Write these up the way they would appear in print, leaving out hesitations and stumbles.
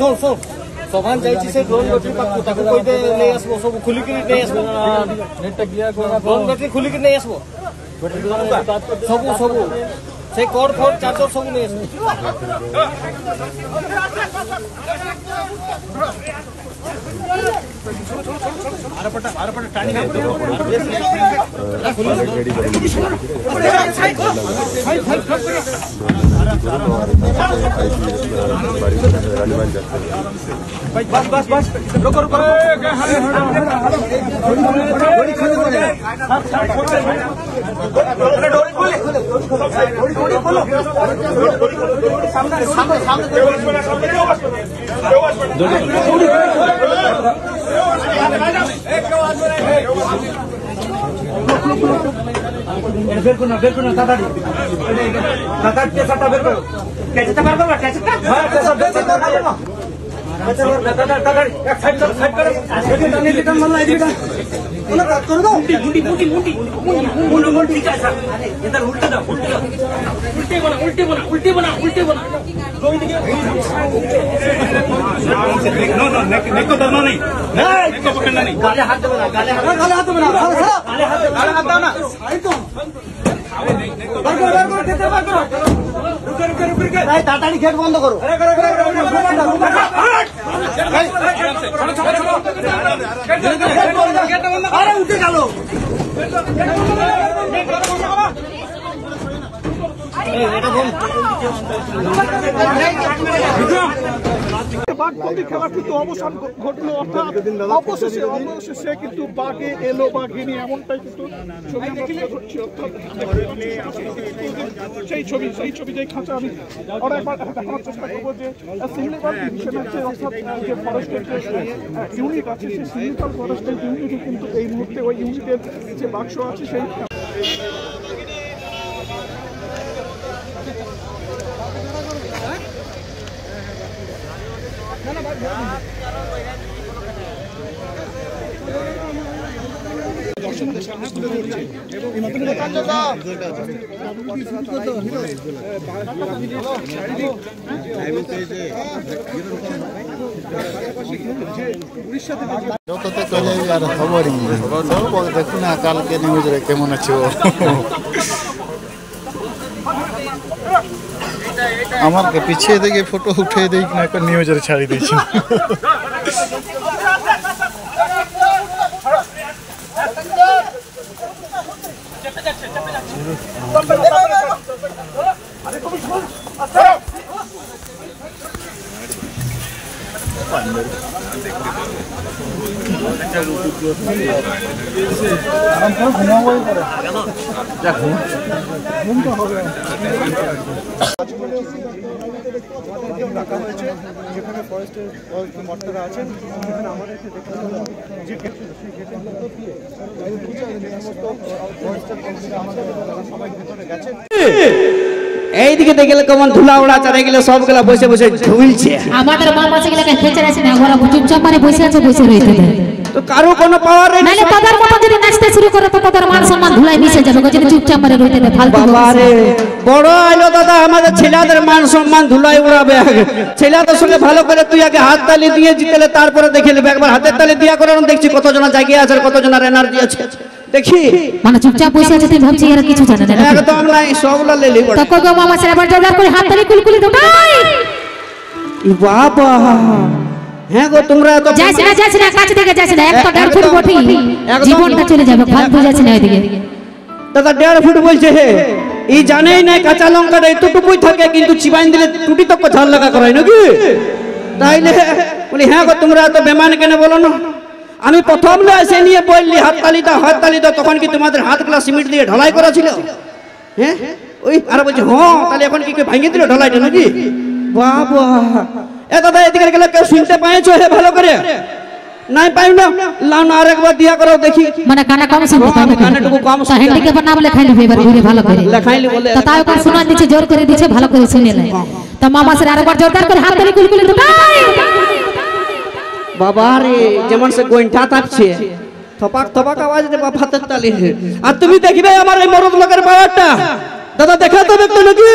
শোন শোন সভান যাইছি সে ড্রোন ব্যাটারি পাকু তাকে কইতে নেই আসবো সব খুলি করে নেই আসবো নেটটা ক্লিয়ার করা ড্রোন ব্যাটারি খুলি করে নেই আসবো সবু সবু সেই কর্ড ফোর্ড চার্জার সবু নেই আসবো আরপটা টানি बस बस बस रुको रुको बिल्कुल ताड़ी के सट्टा बिल्कुल कैसे तबार करो कैसे हां कैसे बिल्कुल ताड़ी एक साइड कर नहीं लिखन मन लाई दिखा उन्हें बात कर दो मुंडी मुंडी कैसा इधर उल्टा दो उल्टी बना कोई नहीं नो नेक को धरना नहीं नेक को पकड़ना नहीं गाले हाथ बना गाले हाथ ना आई तो ताड़ी गेट बंद करो अरे उठे चलो খেলা কিন্তু অবসান ঘটলো অর্থাৎ অবশেষে কিন্তু বাঘে এলো বাঘিনী এমনটাই কিন্তু সেই ছবি যে খাঁচা আমি অনেকবার দেখানোর চেষ্টা করবো যে সিমলিপাল ডিভিশন আছে অর্থাৎ যে ফরেস্টের যে ইউনিট আছে সেই সিমলিপাল ফরেস্টের ইউনিটে কিন্তু এই মুহূর্তে ওই ইউনিটের যে বাক্স আছে সেই দেখুন না কালকে নিউজে কেমন আছে আমাকে পিছিয়ে দেখে ফটো উঠে দেই না একটা নিউজে ছাড়ি দিয়েছি রাখা হয়েছে যেখানে ফরেস্টের মর্তারা আছেন সেখানে আমাদের যে সমস্ত ফরেস্টের সবাই ভিতরে গেছেন এইদিকে দেখলে কেমন ধুলা উড়া চারে গেলে সবগুলা বসে বসে ঝুলছে আমাদের মা মাসে গেলে খেচে আছে না ওরা চুপচাপ মানে বসে আছে বসে রইতে তো কারো কোনো পাওয়ার নেই নালে তাদের মত যদি নাচতে শুরু করে তো তাদের মান সম্মান ধুলাই মিশে যাবে যদি চুপচাপ মানে রইতে দেয় ফালতু বাবারে বড় আইলো দাদা আমাদের ছেলেদের মান সম্মান ধুলাই উড়াবে ছেলেদের সঙ্গে ভালো করে তুই আগে হাত তালি দিয়ে জিতলে তারপরে দেখে নেবে একবার হাতের তালি দিয়া করে দেখছি কতজন জায়গায় আছে কতজনের এনার্জি আছে দেখি মানে চুপচাপ বসে আছে তুই ভাবছিস এরা কিছু জানে না একদম নাই সবলা লেলি বড় তো কই মামা ছেলে আবার জোরদার করে হাত তালি কুলকুলি দোটাই বাবা হ্যাঁ গো তোমরা তো যাইছ না কাছে থেকে যাইছ না 1.5 ফুট বটি জীবনটা চলে যাবে ফালতু যাইছ না এদিকে দাদা 1.5 ফুট বলছে হে এই জানেই না কাঁচা লঙ্কাটা এতটুকুই থাকে কিন্তু চিবাইন দিলে টুটি তক ঝাল লাগা করাই নাকি তাইলে বলি হ্যাঁ গো তোমরা তো বেমান কেন বলো না আমি প্রথম না এসে নিয়ে বললি হাততালি দাও তখন কি তোমাদের হাতগুলা সিমেন্ট দিয়ে ঢালাই করা ছিল হ্যাঁ ওই আর বলছে হ্যাঁ তাহলে এখন কি ভেঙে দিল ঢালাইটা নাকি বাবা এ দাদা এদিকে গেলে কেউ শুনতে পাইছো হে ভালো করে নাই পাই না লান আরেকবার দিয়া করো দেখি মানে কানে কম শুনতে পাই না কানেটুকু কম তো হ্যান্ডিক্যাপ নাম লেখাইলি এবার ঘুরে ভালো করে লেখাইলি বলে তো তাও কার শোনা দিছে জোর করে দিছে ভালো করে শুনে নে তো মামা স্যার আরেকবার জোরদার করে হাত তালি কুলকুলি দোটাই বাবা রে যেমন সে গোইন্ঠা তাপছে থপাক আওয়াজ দে বাবা হাতের তালি আর তুমি দেখবে আমার এই মরদ লোকের পাওয়ারটা দাদা দেখা তো দেখতে নাকি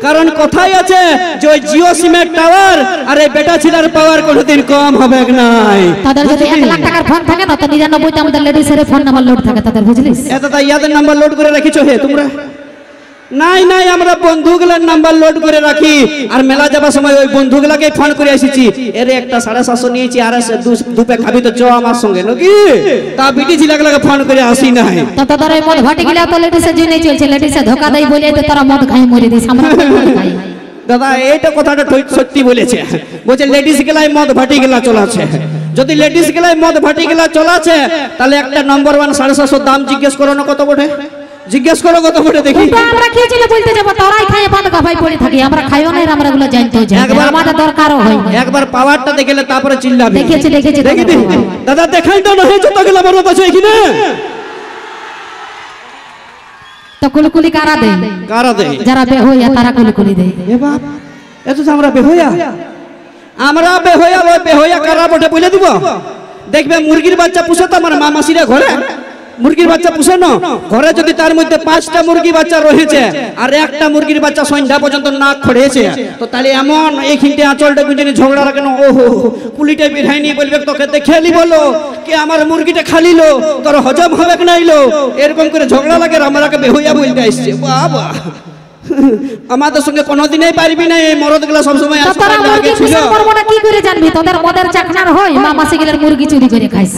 কারণ কথাই আছে যে ওই জিও সিমের টাওয়ার আর এই বেটা ছিলার পাওয়ার কোনোদিন কম হবে নাই। তাদের যদি 1 লাখ টাকার ফোন থাকে না তো 99তে আমাদের লেডিসের ফোন নাম্বার লোড থাকে তাদের, বুঝলিস? এত তাই ইয়াদের নাম্বার লোড করে রাখিছো হে তোমরা? নাই নাই, আমরা বন্ধুগুলার নাম্বার লোড করে রাখি, আর মেলা যাবার সময় ওই বন্ধুগুলাকে ফোন করে এসেছি, এর একটা 750 নিয়েছি, আর দুপে খাবি তো চ আমার সঙ্গে নাকি, তা বিটি ছিলাগুলাকে ফোন করে আসি নাই। তো তোদের ওই মদ ভাটি গিলা তো লেডিসের জন্যই চলছে, লেডিসে ধোকা দেয় বলে তো তারা মদ খাই মরে দিস, আমরা মদ খাই। দাদা এইটা কথাটা সত্যি বলেছে, বলছে লেডিস গেলাই মদ ভাটি গেলা চলাছে, যদি লেডিস গেলাই মদ ভাটি গেলা চলাছে তাহলে একটা নম্বর 1 750 দাম জিজ্ঞেস করো না কত বটে, জিজ্ঞেস করো কত বটে দেখি। আমরা কি ছিল বলতে যাব, তোরাই খায় বাদ গাভাই পড়ে থাকি, আমরা খাইও না, আমরা এগুলো জানতে চাই, আমাদের দরকারও হয় না। একবার পাওয়ারটা দেখলে তারপরে চিল্লাবে। দেখেছি দেখেছি দেখি দাদা, দেখাই তো না হয়েছে তো গেলা বড় আছে এখানে। তো কুলকুলি কারা দেয়? কারা দেয়? যারা বেহইয়া তারা কুলকুলি দেয়। এ বাপ, এত তো আমরা বেহইয়া, আমরা বেহইয়া, ওই বেহইয়া কারা বটে বলে দিব। দেখবে মুরগির বাচ্চা পুষে তো আমার মা মাসিরা ঘরে, মুরগির বাচ্চা পুষে না ঘরে, যদি তার মধ্যে 5টা মুরগি বাচ্চা রয়েছে আর একটা মুরগির বাচ্চা সন্ধ্যা পর্যন্ত নাক খড়েছে, তো তাহলে এমন এইখানতে আঁচলটা গুঁজে ঝগড়া রাখেন, ওহো পুলিটা বিধাই নিয়ে বলবে তোকে দেখেলি বলো কি আমার মুরগিটা খালিলো, তোর হজম হবে কি নাইলো, এরকম করে ঝগড়া লাগে, আমরাকে বেহইয়া বলতে আসছে। বাবা, আমাদের সঙ্গে কোনোদিনই পারবি না, এই মরদগুলা সবসময় তোরা মুরগি পুষন করবো না কি করে জানবি? তোদের মদের চাকনার হয়, মা মাসি গেলের মুরগি চুরি করে খাইস,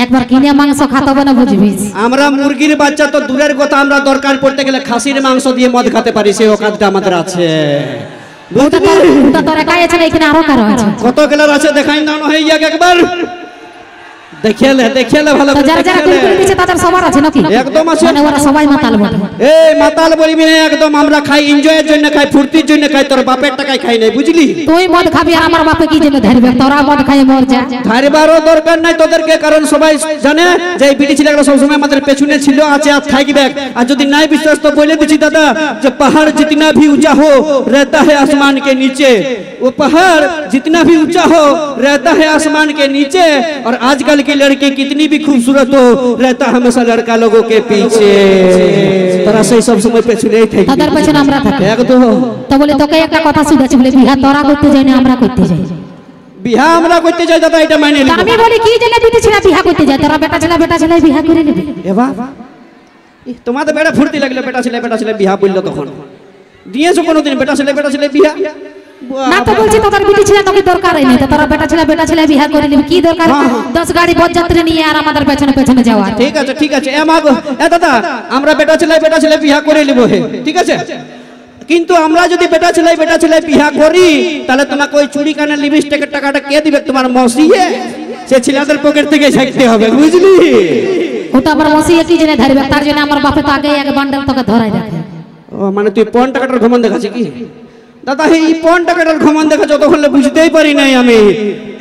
একবার কিনে মাংস খাতে হবে না, বুঝবি? আমরা মুরগির বাচ্চা তো দূরের কথা, আমরা দরকার পড়তে গেলে খাসির মাংস দিয়ে মদ খেতে পারি, সেই ওকাতটা আমাদের আছে। ওটা তোর একাই আছে না, এখানে আরো কারো আছে? কত গেলার আছে দেখাই না হয়ে যাক একবার, দেখিলে ভালো করে যারা যারা কুলকুলি দিচ্ছে তাদের সবার আছে নাকি? একদম আছে, মানে ওরা সবাই মাতাল বটে। এই মাতাল বলিবি না, একদম আমরা খাই এনজয়ের জন্য খাই, ফুর্তির জন্য খাই, তোর বাপের টাকায় খাই নাই, বুঝলি? তুই মদ খাবি আর আমার বাপে কি জন্য ধরবে? তোরা মদ খাই মর যা, ধারবারও দরকার নাই তোদেরকে, কারণ সবাই জানে যে এই বিটি ছেলেগুলো সবসময় আমাদের পেছনে ছিল, আছে আর থাকবে। আর যদি নাই বিশ্বাস তো বলে দিচ্ছি দাদা, যে পাহাড় जितना भी ऊंचा हो रहता है आसमान के नीचे, वो पहाड़ जितना भी ऊंचा हो रहता है आसमान के नीचे, और आजकल की लड़की कितनी भी खूबसूरत हो रहता हमेशा लड़का लोगों के पीछे। তোরা সেই সব সময় পেছনেই থাকবি, তাদের পেছনে আমরা থাকি। একদম। তো বলে তোকে একটা কথা শুনেছি, বলে বিহা তোরা করতে যাই না, আমরা করতে যাই। বিহা আমরা করতে যাই দাদা, এটা মানে তা আমি বলি কি জন্য বিটি ছেলে বিহা করতে যায়? তোরা বেটা ছেলে বিহা করে নেবে। এ বাবা, তোমাদের বেড়া ফুর্তি লাগলো, বেটা ছেলে বিহা বললো, তখন দিয়েছো কোনোদিন বেটা ছেলে বিহা? না তো বলছি তোদের বিটি ছেলে তোকে দরকারই নেই, তো তোরা বেটা ছেলে বিহা করে নেবে, কি দরকার 10 গাড়ি বরযাত্রী নিয়ে আর আমাদের পেছনে যাওয়া? ঠিক আছে এ মাগো, এ দাদা, আমরা বেটা ছেলে বিহা করে নেব, হে ঠিক আছে, কিন্তু আমরা যদি বেটা ছেলে বিহা করি তাহলে তোমাকে ওই চুড়ি কানের লিপস্টিকের টাকাটা কে দিবে? তোমার মসিয়ে, সে ছেলেদের পকেট থেকে ঝাঁকতে হবে, বুঝলি? ওটা আবার মসিয়ে কি জন্য ধরবে? তার জন্য আমার বাপে তো আগে এক বান্ডেল তোকে ধরাই রাখে। ও মানে তুই 5 টাকাটার ঘমন দেখাচ্ছি কি দাদা? এই 5 টাকাটার ঘমন দেখা যতক্ষণ বুঝতেই পারি নাই আমি।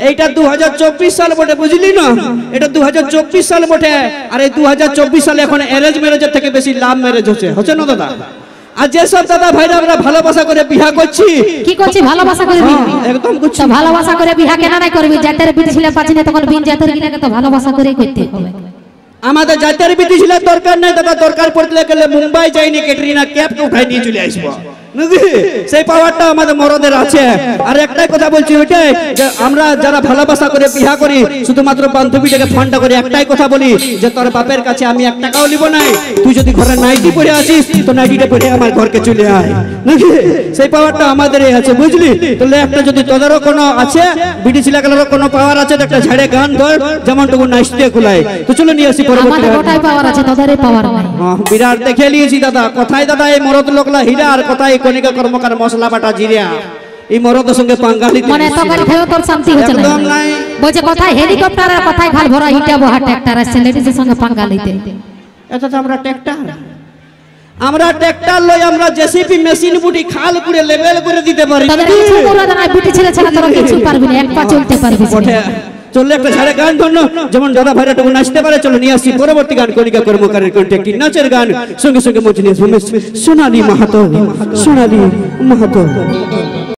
এইটা 2024 সাল বটে, বুঝলি না? এটা 2024 সাল বটে, আর এই 2024 সালে এখন অ্যারেঞ্জ ম্যারেজের থেকে বেশি লাভ ম্যারেজ হচ্ছে না দাদা? আর যেসব দাদা ভাইরা আমরা ভালোবাসা করে বিয়া করছি, কি করছি? ভালোবাসা করে বিয়া একদম করছি। তো ভালোবাসা করে বিয়া কেন নাই করবি? জাতের বিটি ছেলে পাচ্ছি না, তখন বিন জাতের গিলাকে তো ভালোবাসা করেই করতে হবে। আমাদের জাতের বিটি ছিল দরকার নাই দাদা, দরকার পড়লে গেলে মুম্বাই যাইনি, ক্যাটরিনা ক্যাপকে উঠাই নিয়ে চলে আসবো, সেই পাওয়ারটা আমাদের মরদের আছে। আর একটাই কথা বলছি, ওইটাই যে আমরা যারা ভালোবাসা করে বিয়া করি, শুধুমাত্র বান্ধবীটাকে ফোনটা করে একটাই কথা বলি, যে তোর বাপের কাছে আমি 1 টাকাও নিব নাই, তুই যদি ঘরে নাইটি পরে আসিস তো নাইটিটা পরে আমার ঘরকে চলে আয়, নাকি? সেই পাওয়ারটা আমাদেরই আছে, বুঝলি? তাহলে একটা যদি তোদেরও কোনো আছে, বিটি ছেলেগুলোরও কোনো পাওয়ার আছে, একটা ঝাড়ে গান ধর, যেমনটুকু নাচতে কুলাই, তো চলো নিয়ে আসি পরবর্তী। আমাদের গোটাই পাওয়ার আছে, তোদেরই পাওয়ার নাই। বিরাট দেখে নিয়েছি দাদা, কথাই দাদা এই মরদ লোকলা হীরা, আর কথাই কণিকা কর্মকার মশলা বাটা জিরা, এই মরদের সঙ্গে পাঙ্গালি মানে তো গাড়ি খেয়েও তোর শান্তি হচ্ছে না। একদম নাই। বলছে কথায় হেলিকপ্টার আর কথায় ঘাল ভরা হিটা বহা ট্রাক্টর আসছে, লেডিসের সঙ্গে পাঙ্গালিতে। এটা তো আমরা ট্রাক্টর লই, আমরা জেসিপি মেশিন বুটি খাল করে লেভেল করে দিতে পারি। তোদের কিছু করে না, বিটি ছেলে ছাড়া তোরা কিছু পারবি না, এক পা চলতে পারবি না। চললে একটা ঝাড়ে গান ধন্য, যেমন দাদা ভাইরা টুকু নাচতে পারে, চলো নিয়ে আসছি পরবর্তী গান, কণিকা কর্মকারের কণ্ঠে একটি নাচের গান, সঙ্গে সঙ্গে মঞ্চে নিয়ে আসবো সোনালী মাহাতো।